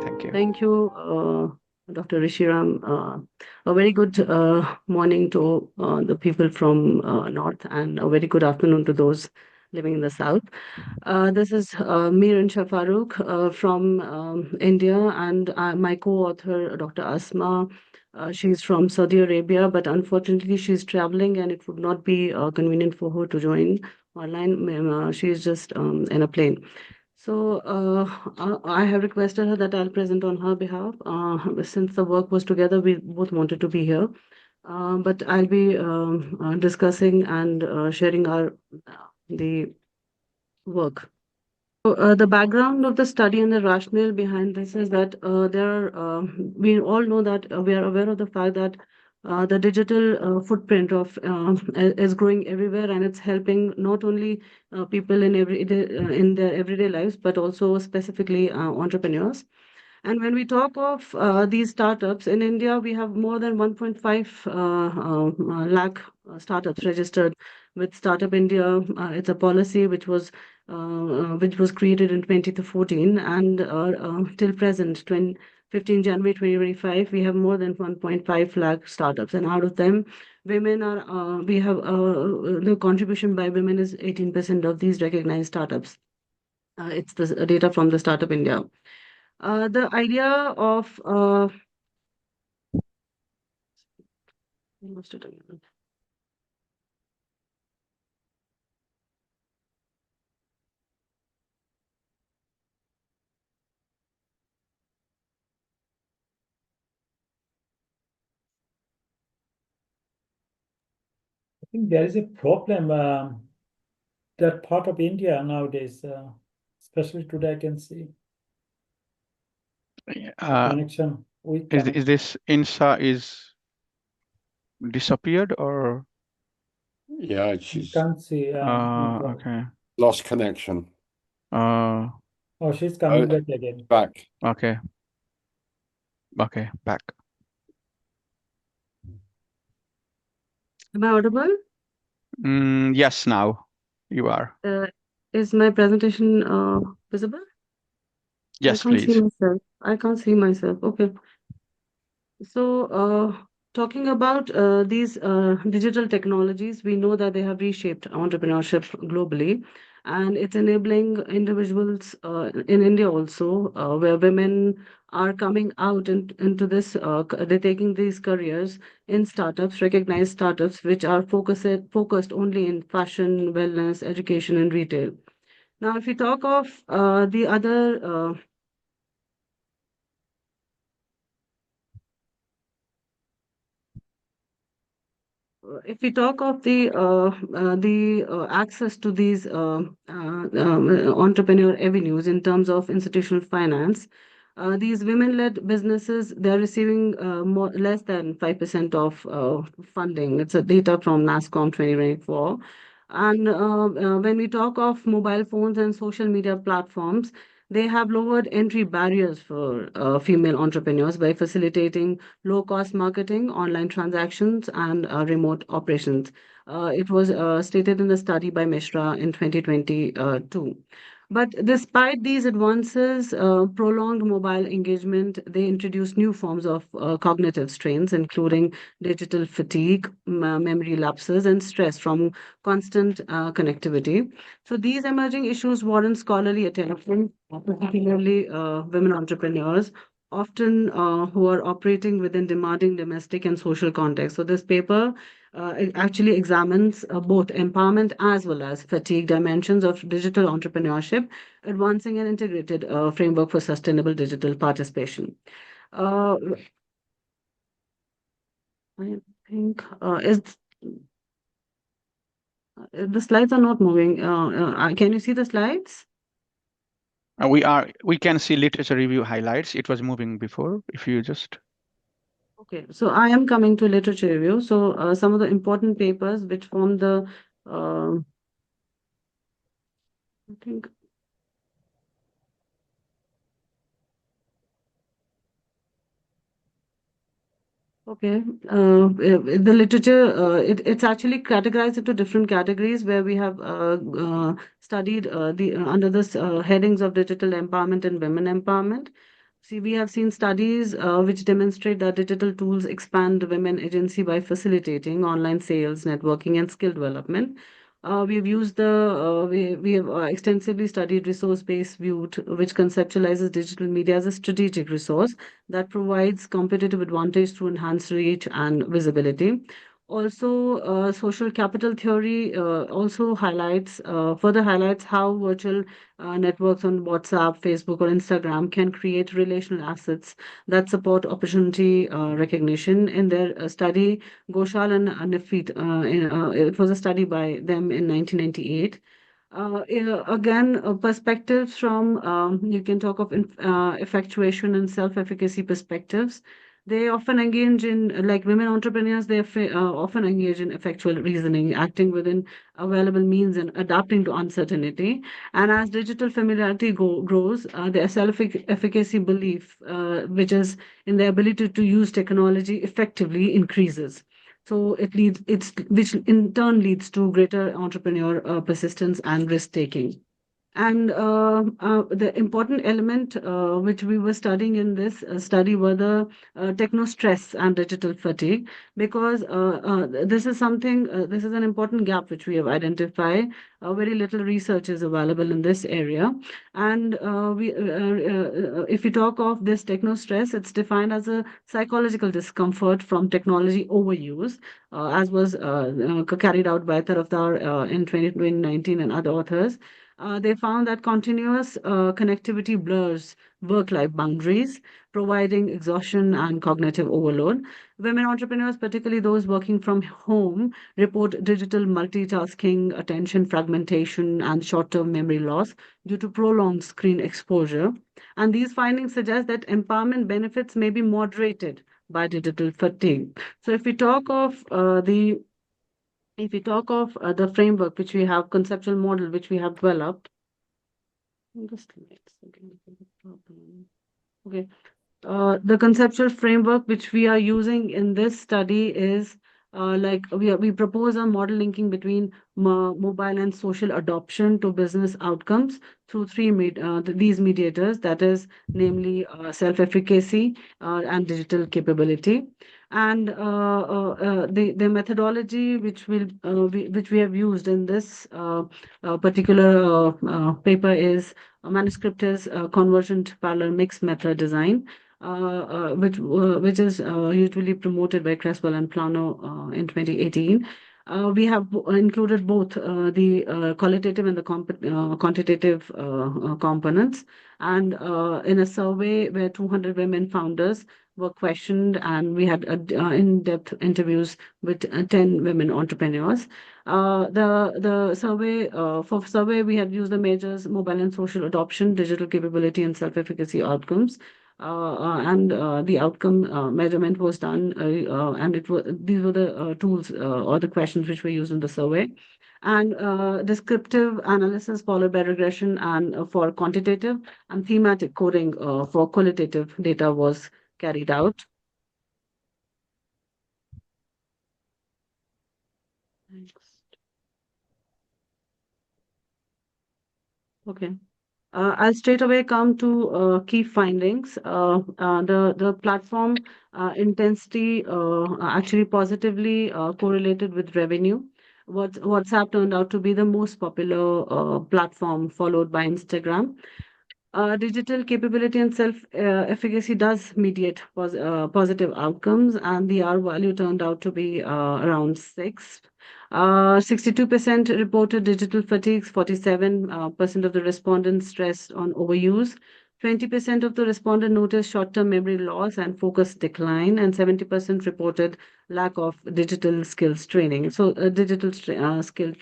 Thank you. Thank you, Dr. Rishiram. A very good morning to the people from North, and a very good afternoon to those living in the South. This is Mir Insha Farooq from India, and my co-author, Dr. Asma. She's from Saudi Arabia, but unfortunately, she's traveling, and it would not be convenient for her to join online. She's just in a plane. So I have requested her that I'll present on her behalf. Since the work was together, we both wanted to be here. But I'll be discussing and sharing the work. So, the background of the study and the rationale behind this is that we all know that we are aware of the fact that the digital footprint is growing everywhere, and it's helping not only people in their everyday lives, but also specifically entrepreneurs. And when we talk of these startups in India, we have more than 1.5 lakh startups registered with Startup India. It's a policy which was created in 2014, and till present, 15 January 2025, we have more than 1.5 lakh startups, and out of them, women are we have the contribution by women is 18% of these recognized startups. It's the data from the Startup India. The idea of I lost it again. I think there is a problem that part of India nowadays, especially today, I can see connection, weak Is connection. this Insa is disappeared or? Yeah, You she's can't see. Okay. lost connection. Oh, she's coming Oh, back again. back. Okay. Okay, back. Am I audible? Yes, now you are. Is my presentation visible? I Yes, can't see please. myself. I can't see myself. Okay. So, talking about these digital technologies, we know that they have reshaped entrepreneurship globally, and it's enabling individuals in India also, where women are coming out into this, they're taking these careers in startups, recognized startups, which are focused only in fashion, wellness, education, and retail. Now, if we talk of the other if we talk of the access to these entrepreneur avenues in terms of institutional finance, these women-led businesses, they're receiving less than 5% of funding. It's a data from NASSCOM 2024. And when we talk of mobile phones and social media platforms, they have lowered entry barriers for female entrepreneurs by facilitating low-cost marketing, online transactions, and remote operations. It was stated in the study by Mishra in 2022. But despite these advances, prolonged mobile engagement, they introduced new forms of cognitive strains, including digital fatigue, memory lapses, and stress from constant connectivity. So these emerging issues warrant scholarly attention, particularly women entrepreneurs, often who are operating within demanding domestic and social contexts. So this paper it actually examines both empowerment as well as fatigue dimensions of digital entrepreneurship, advancing an integrated framework for sustainable digital participation. I think is the slides are not moving. Can you see the slides? We can see literature review highlights. It was moving before. If you just Okay, so I am coming to literature review. So some of the important papers which form the I think okay. The literature, it's actually categorized into different categories where we have studied the under this headings of digital empowerment and women empowerment. See, we have seen studies which demonstrate that digital tools expand women agency by facilitating online sales, networking, and skill development. We have extensively studied resource-based view, which conceptualizes digital media as a strategic resource that provides competitive advantage through enhanced reach and visibility. Also, social capital theory also further highlights how virtual networks on WhatsApp, Facebook, or Instagram can create relational assets that support opportunity recognition. In their study, Ghoshal and Nafit, it was a study by them in 1998. Again, perspectives from you can talk of effectuation and self-efficacy perspectives. They often engage in, like women entrepreneurs, often engage in effectual reasoning, acting within available means and adapting to uncertainty. And as digital familiarity grows, their self-efficacy belief, which is in the ability to use technology effectively, increases. So which in turn leads to greater entrepreneur persistence and risk taking. And the important element which we were studying in this study were the techno stress and digital fatigue, because this is an important gap which we have identified. Very little research is available in this area. And if we talk of this techno stress, it's defined as a psychological discomfort from technology overuse, as was carried out by Tarafdar in 2019 and other authors. They found that continuous connectivity blurs work-life boundaries, providing exhaustion and cognitive overload. Women entrepreneurs, particularly those working from home, report digital multitasking, attention fragmentation, and short-term memory loss due to prolonged screen exposure. And these findings suggest that empowerment benefits may be moderated by digital fatigue. So if we talk of the framework which we have, conceptual model which we have developed, okay. The conceptual framework which we are using in this study is we propose a model linking between mobile and social adoption to business outcomes through these mediators, that is namely self-efficacy and digital capability. And the methodology which we have used in this particular paper is a manuscript is convergent parallel mixed method design, which is usually promoted by Creswell and Plano in 2018. We have included both the qualitative and the quantitative components. And in a survey where 200 women founders were questioned, and we had in-depth interviews with 10 women entrepreneurs. The survey we had used the measures mobile and social adoption, digital capability, and self-efficacy outcomes. And the outcome measurement was done, and these were the tools or the questions which were used in the survey. And descriptive analysis followed by regression and for quantitative, and thematic coding for qualitative data was carried out. Next. Okay. I'll straight away come to key findings. The platform intensity actually positively correlated with revenue. WhatsApp turned out to be the most popular platform, followed by Instagram. Digital capability and self-efficacy does mediate positive outcomes, and the R value turned out to be around 6. 62% reported digital fatigues, 47% of the respondents stressed on overuse, 20% of the respondents noticed short-term memory loss and focus decline, and 70% reported lack of digital skills training. So digital skill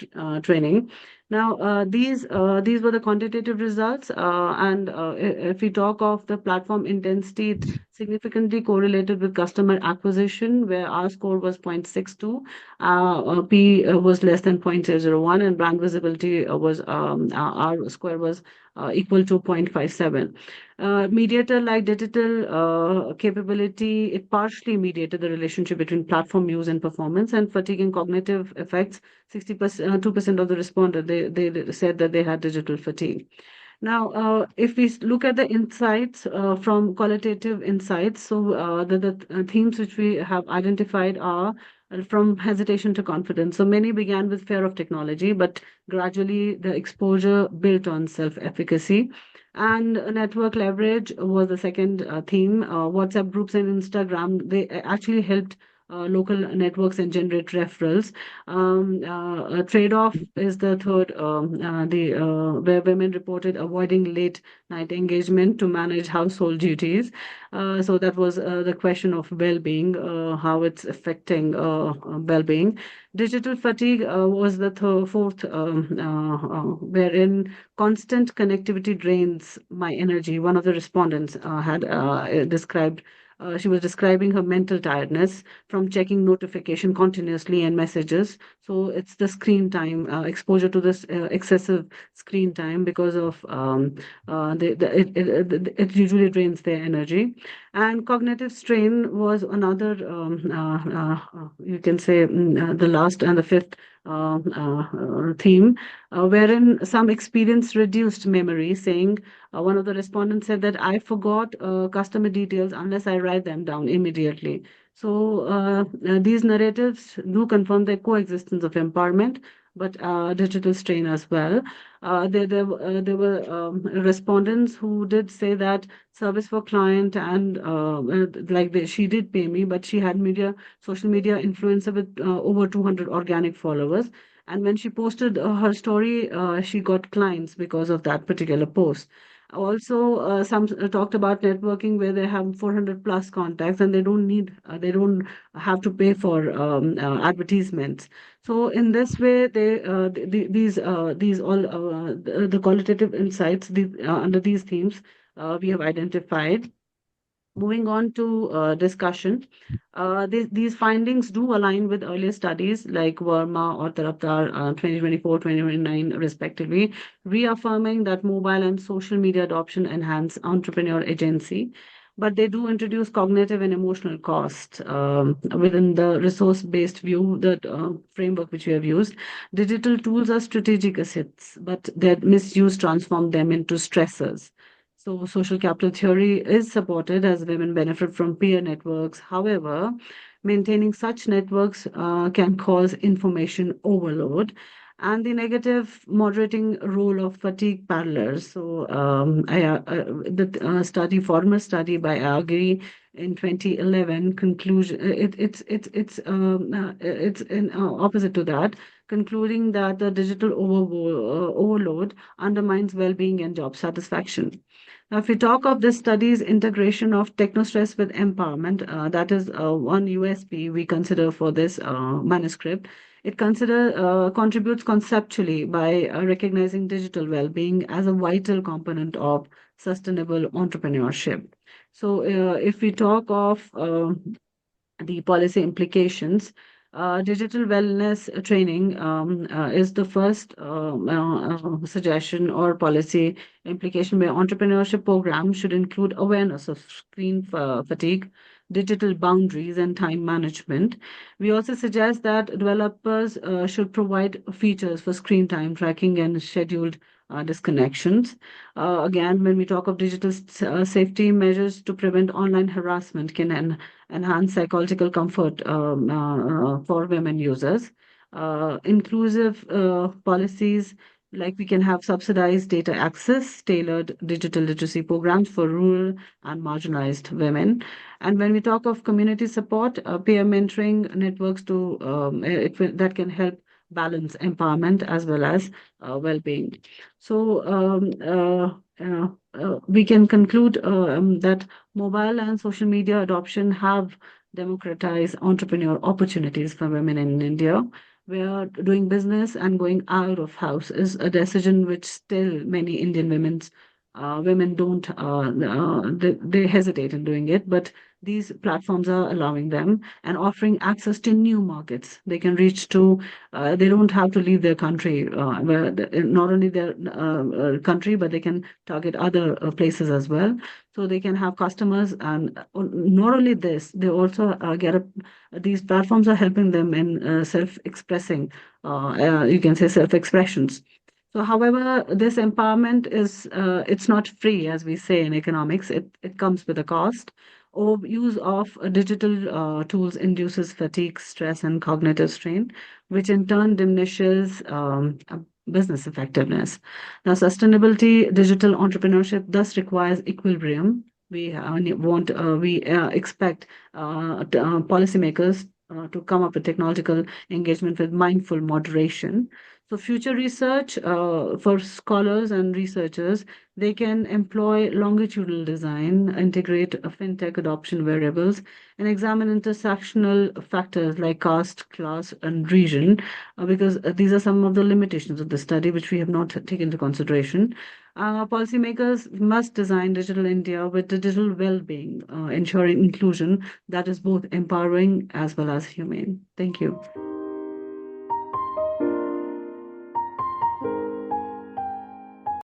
training. Now, these were the quantitative results, and if we talk of the platform intensity, it significantly correlated with customer acquisition, where our score was 0.62, P was less than 0.001, and brand visibility was our score was equal to 0.57. Mediator like digital capability, it partially mediated the relationship between platform use and performance, and fatigue and cognitive effects. 2% of the respondents they said that they had digital fatigue. Now, if we look at the insights from qualitative insights, so the themes which we have identified are from hesitation to confidence. So many began with fear of technology, but gradually the exposure built on self-efficacy. And network leverage was the second theme. WhatsApp groups and Instagram, they actually helped local networks and generate referrals. A trade-off is the third, where women reported avoiding late night engagement to manage household duties. So that was the question of well-being, how it's affecting well-being. Digital fatigue was the fourth, wherein constant connectivity drains my energy. One of the respondents had described. She was describing her mental tiredness from checking notification continuously and messages. So it's the screen time, exposure to this excessive screen time because of it usually drains their energy. And cognitive strain was another, you can say, the last and the fifth theme, wherein some experience reduced memory, saying one of the respondents said that I forgot customer details unless I write them down immediately. So these narratives do confirm the coexistence of empowerment, but digital strain as well. There were respondents who did say that service for client and she did pay me, but she had social media influencer with over 200 organic followers. And when she posted her story, she got clients because of that particular post. Also, some talked about networking where they have 400 plus contacts and they don't have to pay for advertisements. So in this way, these all the qualitative insights under these themes we have identified. Moving on to discussion, these findings do align with earlier studies like Verma or Taraptar 2024, 2029, respectively, reaffirming that mobile and social media adoption enhance entrepreneur agency. But they do introduce cognitive and emotional cost within the resource-based view, that framework which we have used. Digital tools are strategic assets, but their misuse transform them into stressors. So, social capital theory is supported as women benefit from peer networks. However, maintaining such networks can cause information overload and the negative moderating role of fatigue parallels. So, the former study by Agri in 2011 conclusion it's in opposite to that, concluding that the digital overload undermines well-being and job satisfaction. Now, if we talk of this study's integration of technostress with empowerment, that is one USP we consider for this manuscript. It contributes conceptually by recognizing digital well-being as a vital component of sustainable entrepreneurship. So, if we talk of the policy implications, digital wellness training is the first suggestion or policy implication where entrepreneurship programs should include awareness of screen fatigue, digital boundaries, and time management. We also suggest that developers should provide features for screen time tracking and scheduled disconnections. Again, when we talk of digital safety measures to prevent online harassment can enhance psychological comfort for women users. Inclusive policies like we can have subsidized data access, tailored digital literacy programs for rural and marginalized women. And when we talk of community support, peer mentoring networks that can help balance empowerment as well as well-being. So we can conclude that mobile and social media adoption have democratized entrepreneur opportunities for women in India, where doing business and going out of house is a decision which still many Indian women don't they hesitate in doing it, but these platforms are allowing them and offering access to new markets. They can reach to they don't have to leave their country, not only their country, but they can target other places as well. So they can have customers, and not only this, they also these platforms are helping them in self-expressing, you can say self-expressions. So, however, this empowerment is it's not free, as we say in economics. It comes with a cost. Overuse of digital tools induces fatigue, stress, and cognitive strain, which in turn diminishes business effectiveness. Now, sustainability, digital entrepreneurship thus requires equilibrium. We expect policymakers to come up with technological engagement with mindful moderation. So future research for scholars and researchers, they can employ longitudinal design, integrate fintech adoption variables, and examine intersectional factors like caste, class, and region, because these are some of the limitations of the study which we have not taken into consideration. Policymakers must design digital India with digital well-being, ensuring inclusion that is both empowering as well as humane. Thank you.